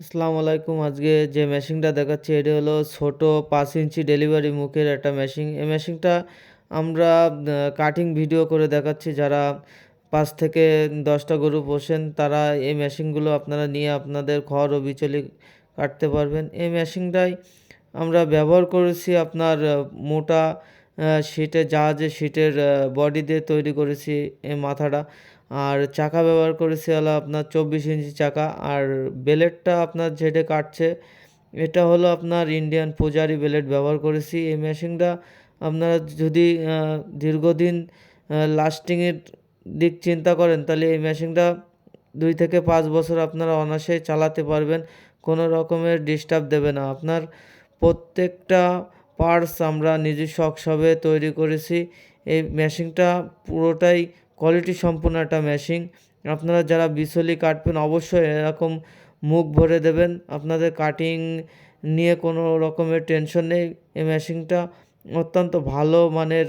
আসসালামু আলাইকুম। আজকে যে মেশিনটা দেখাচ্ছি এটি হলো ছোট ৫ ইঞ্চি ডেলিভারি মুখের একটা মেশিন। এই মেশিনটা আমরা কাটিং ভিডিও করে দেখাচ্ছি। যারা ৫ থেকে ১০ টা গরু পোষেন তারা এই মেশিনগুলো আপনারা নিয়ে আপনাদের খড় ও বিচুলি কাটতে পারবেন। এই মেশিনটাই আমরা ব্যবহার করেছি আপনার মোটা শীটের জাহাজের শীটের বডি দিয়ে তৈরি করেছি এই মাথাটা। আর চাকা ব্যবহার করেছি হলো আপনার ২৪ ইঞ্চি চাকা। আর ব্লেডটা আপনার যেটা কাটছে এটা হলো আপনার ইন্ডিয়ান পূজারি ব্লেড ব্যবহার করেছি। এই মেশিনটা আপনারা যদি দীর্ঘদিন লাস্টিংয়ের দিক চিন্তা করেন তাহলে এই মেশিনটা ২ থেকে ৫ বছর আপনারা অনায়াসেই চালাতে পারবেন। কোনো রকমের ডিস্টার্ব দেবে না। আপনার প্রত্যেকটা পার্টস আমরা নিজস্ব ওয়ার্কশপে তৈরি করেছি। এই মেশিনটা পুরোটাই কোয়ালিটি সম্পন্ন একটা মেশিন। আপনারা যারা বিচুলি কাটবেন অবশ্যই এরকম মুখ ভরে দেবেন। আপনাদের কাটিং নিয়ে কোনো রকমের টেনশন নেই। এই মেশিনটা অত্যন্ত ভালো মানের